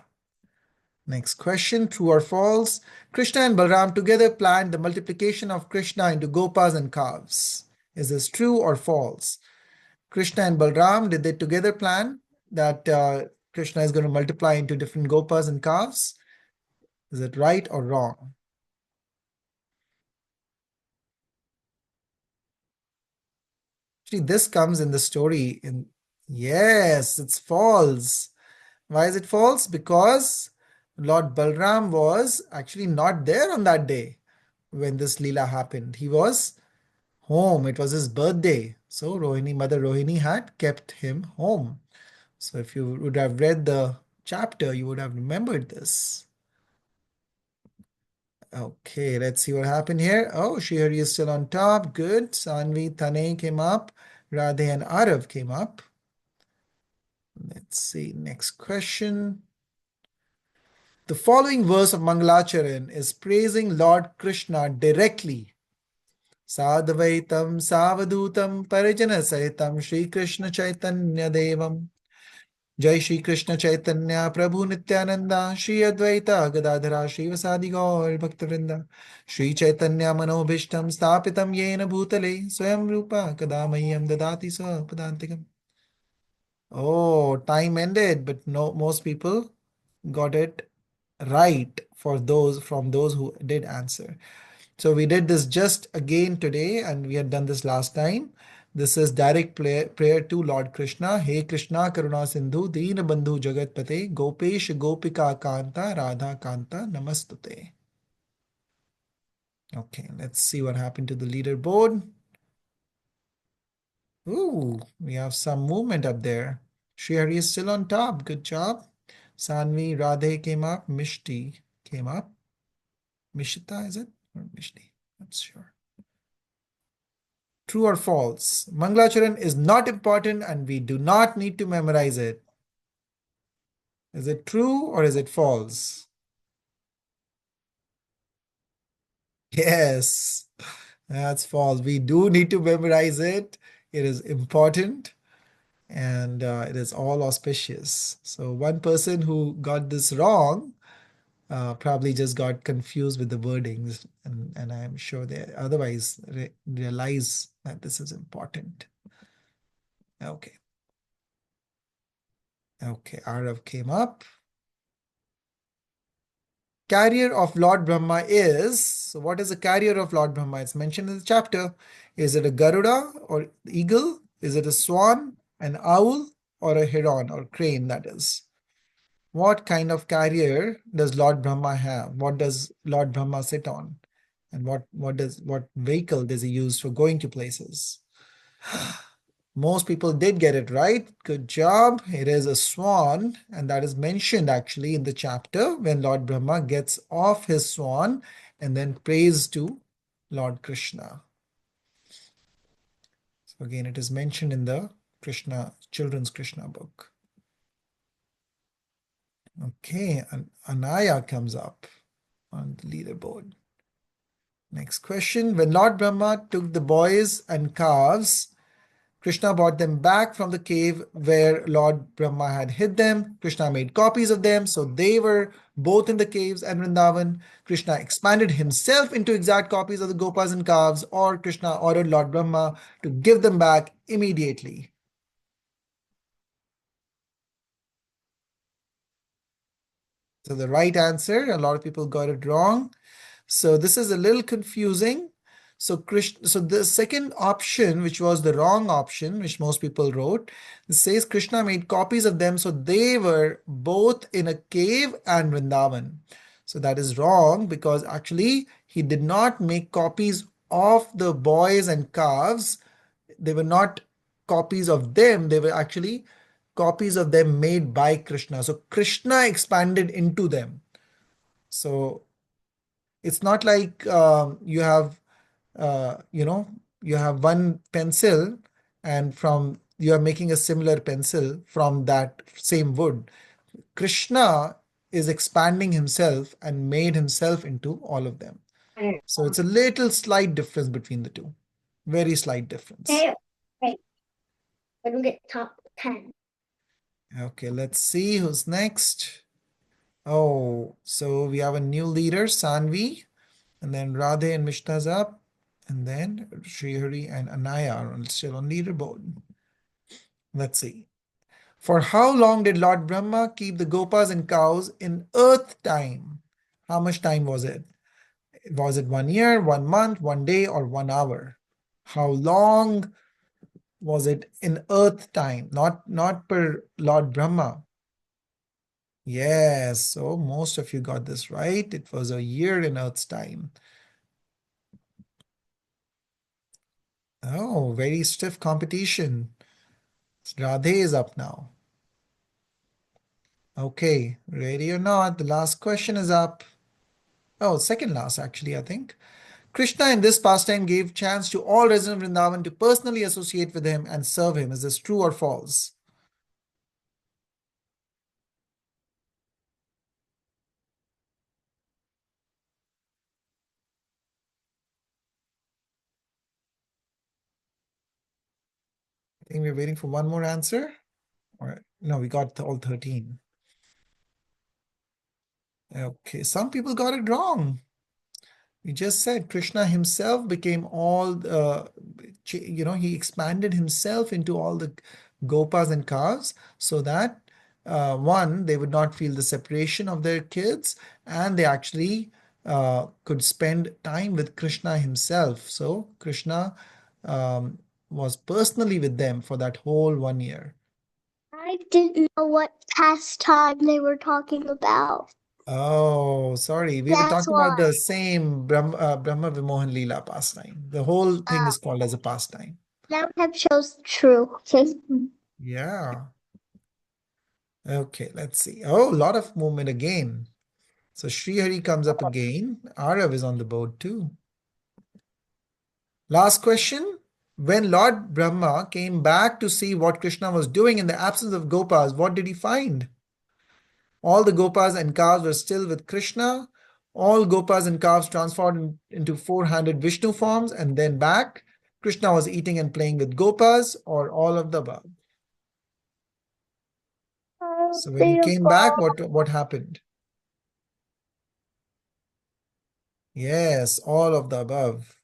Next question, true or false? Krishna and Balram together planned the multiplication of Krishna into gopas and calves. Is this true or false? Krishna and Balram, did they together plan that Krishna is going to multiply into different gopas and calves? Is it right or wrong? Actually, this comes in the story. Yes, it's false. Why is it false? Because Lord Balram was actually not there on that day when this Leela happened. He was home. It was his birthday. So Mother Rohini had kept him home. So if you would have read the chapter, you would have remembered this. Okay, let's see what happened here. Oh, Srihari is still on top. Good. Sanvi, Thane came up. Radhe and Arav came up. Let's see. Next question. The following verse of Mangalacharan is praising Lord Krishna directly. Sadvaitam Savadutam Parijana Sahitam Shri Krishna Chaitanya Devam Jai Shri Krishna Chaitanya Prabhu Nityananda Shri Advaita Gadadhara Shri Vasadi Gaur Bhaktivinoda Shri Chaitanya Manobhishtam Stapitam Yena Bhutale Swayam Rupa Kadamayam Dadati Sa Padantikam. Oh, time ended, but no, most people got it right from those who did answer. So we did this just again today, and we had done this last time. This is direct prayer to Lord Krishna. Hey Krishna Karuna Sindhu Deen Bandhu Jagat Pate Gopesh Gopika Kanta Radha Kanta Namastute. Okay, let's see what happened to the leaderboard. Ooh, we have some movement up there. Srihari is still on top. Good job. Sanvi, Radhe came up. Mishti came up. Mishita, is it? Or Mishti? Not sure. True or false? Mangalacharan is not important and we do not need to memorize it. Is it true or is it false? Yes, that's false. We do need to memorize it. It is important and it is all auspicious. So one person who got this wrong probably just got confused with the wordings, and I'm sure they otherwise realize that this is important. Okay. Okay, Arav came up. Carrier of Lord Brahma is, so what is the carrier of Lord Brahma? It's mentioned in the chapter. Is it a Garuda or eagle? Is it a swan, an owl, or a heron or crane, that is? What kind of carrier does Lord Brahma have? What does Lord Brahma sit on? And what vehicle does he use for going to places? Most people did get it right. Good job. It is a swan, and that is mentioned actually in the chapter when Lord Brahma gets off his swan and then prays to Lord Krishna. So again, it is mentioned in the children's Krishna book. Okay, and Anaya comes up on the leaderboard. Next question. When Lord Brahma took the boys and calves, Krishna brought them back from the cave where Lord Brahma had hid them. Krishna made copies of them, so they were both in the caves and Vrindavan. Krishna expanded himself into exact copies of the gopas and calves, or Krishna ordered Lord Brahma to give them back immediately. So the right answer, a lot of people got it wrong. So this is a little confusing. So the second option, which was the wrong option, which most people wrote, it says Krishna made copies of them, so they were both in a cave and Vrindavan. So that is wrong because actually he did not make copies of the boys and calves. They were not copies of them, they were actually copies of them made by Krishna. So Krishna expanded into them. So It's not like you have you have one pencil and from you are making a similar pencil from that same wood. Krishna is expanding himself and made himself into all of them. So it's a little slight difference between the two. Very slight difference. Hey, hey, I don't get top 10. Okay, let's see who's next. Oh, so we have a new leader, Sanvi, and then Radhe and Mishta's up, and then Srihari and Anaya are still on leaderboard. Let's see. For how long did Lord Brahma keep the gopas and cows in earth time? How much time was it? Was it 1 year, 1 month, 1 day, or 1 hour? How long was it in earth time? Not per Lord Brahma. Yes, so most of you got this right. It was a year in earth's time. Oh, very stiff competition. Radhe is up now. Okay, ready or not, the last question is up. Oh, second last, actually, I think. Krishna in this pastime gave chance to all residents of Vrindavan to personally associate with him and serve him. Is this true or false? I think we're waiting for one more answer. Or no, we got all 13. Okay, some people got it wrong. We just said Krishna himself became all, he expanded himself into all the gopas and calves so that one, they would not feel the separation of their kids and they actually could spend time with Krishna himself. So Krishna was personally with them for that whole 1 year. I didn't know what pastime they were talking about. Oh, sorry. We were That's talking about why. the same Brahma Vimohan Leela pastime. The whole thing is called as a pastime. That have chose true. Yeah. Okay, let's see. Oh, a lot of movement again. So Srihari comes up again. Arav is on the board too. Last question. When Lord Brahma came back to see what Krishna was doing in the absence of Gopas, what did he find? All the Gopas and calves were still with Krishna. All Gopas and calves transformed into four-handed Vishnu forms and then back. Krishna was eating and playing with Gopas or all of the above. So when he came back, what happened? Yes, all of the above.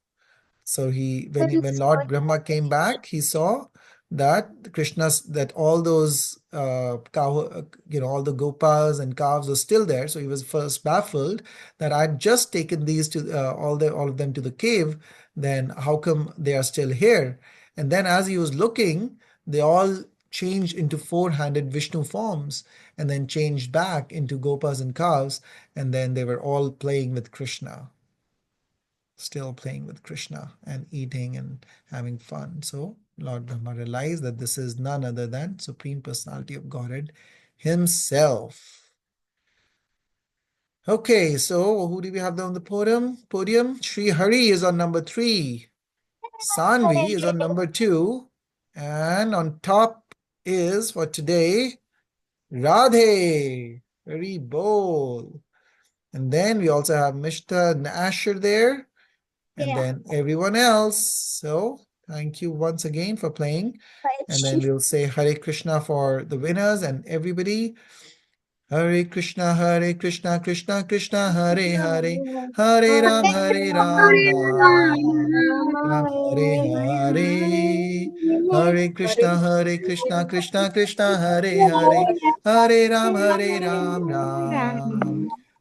So when Lord Brahma came back, he saw that that all those all the gopas and calves were still there. So he was first baffled that I'd just taken these to all of them to the cave. Then how come they are still here? And then as he was looking, they all changed into four-handed Vishnu forms and then changed back into gopas and calves, and then they were all playing with Krishna, still playing with Krishna and eating and having fun. So Lord Brahma realized that this is none other than Supreme Personality of Godhead himself. Okay, so who do we have on the podium? Sri Hari is on number 3. Sanvi is on number 2. And on top is, for today, Radhe. Very bold. And then we also have Mishta and Asher there. And then everyone else. So thank you once again for playing. And then we'll say Hare Krishna for the winners and everybody. Hare Krishna, Krishna Krishna, Hare Hare, Hare Ram, Ram Hare Hare. Hare Krishna, Krishna Krishna, Hare Hare, Hare Ram,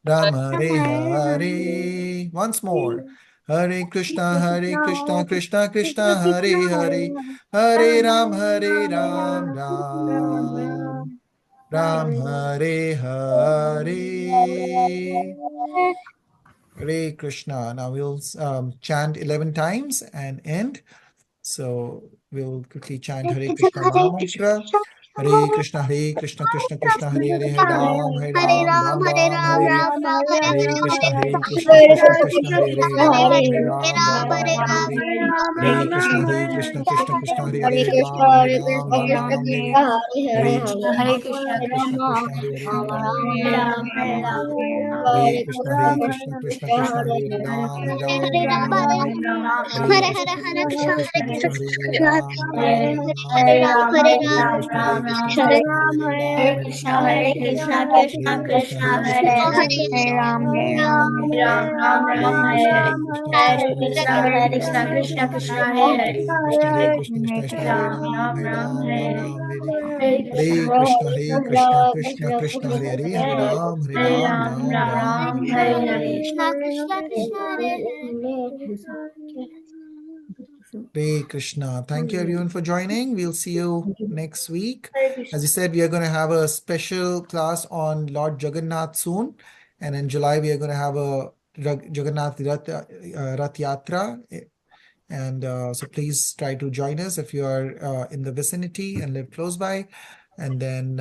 Ram Hare Hare. Once more. Hare Krishna, Krishna Krishna, Hare Hare, Hare Ram, Ram Hare Hare. Hare Krishna. Now we'll chant 11 times and end. So we'll quickly chant Hare Krishna Maha Mantra. Hare Krishna, Krishna Krishna, Hare Hare, Hare Ram, Hare Ram, Ram Ram, Hare Hare. Hare Krishna, Krishna Krishna, Hare Hare, Hare Ram, Hare Ram, Ram Ram, Hare Hare. Hare Krishna, Krishna Krishna, Hare Hare, Hare Ram, Hare Ram, Ram Ram, Hare Hare. Hare Krishna, Krishna Krishna, Hare Hare, Hare Ram, Hare Ram, Ram Ram, Hare Hare. Hare Krishna, Krishna Krishna, Hare Hare, Ram, Hare Ram, Ram Ram, Hare Hare. Hare Krishna, Krishna Hare Hare, Ram, Hare Ram, Ram Ram, Hare Hare. Hare Krishna, Krishna Hare Hare, Ram, Hare Ram, Ram Ram. Krishna, Hare Krishna, Krishna, Krishna Hare Krishna, Hare, Hare Hare, Ram, Hare Hare Ram, Ram, Ram Hare Ram. Ram, Ram Ram, Hare Krishna, Hare Krishna Hare Krishna, Hare Krishna, Hare, Hare Ram, Krishna, Ram Krishna, Ram, Hare Krishna, Hare. Hare Hare Hare. Krishna, Krishna Krishna, Hare Ram, Hare Ram, Ram Ram, Hare Hare. Hare Krishna, Krishna Krishna, Hare Hare, Hare Ram, Hare Hare Ram, Ram, Ram Ram Ram, Ram, Hare Hare Hare. Hare. Krishna, Hare Hare Krishna. Thank you everyone for joining. We'll see you next week. As you said, we are going to have a special class on Lord Jagannath soon. And in July, we are going to have a Jagannath Rath Yatra. And so please try to join us if you are in the vicinity and live close by. And then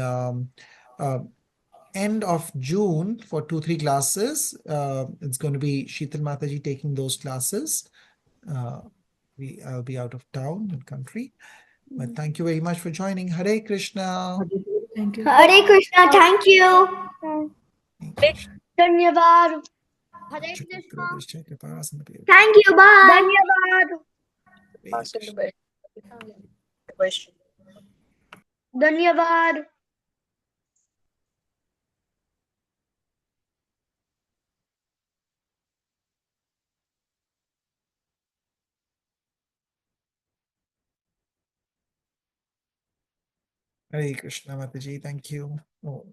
end of June for 2-3 classes, it's going to be Sheetal Mataji taking those classes. I'll be out of town and country. But thank you very much for joining. Hare Krishna. Thank you. Hare Krishna, thank you. Dhanyavad. Hare Krishna. Thank you, bye. Dhanyavad. Hare Krishna Mataji. Thank you. Oh.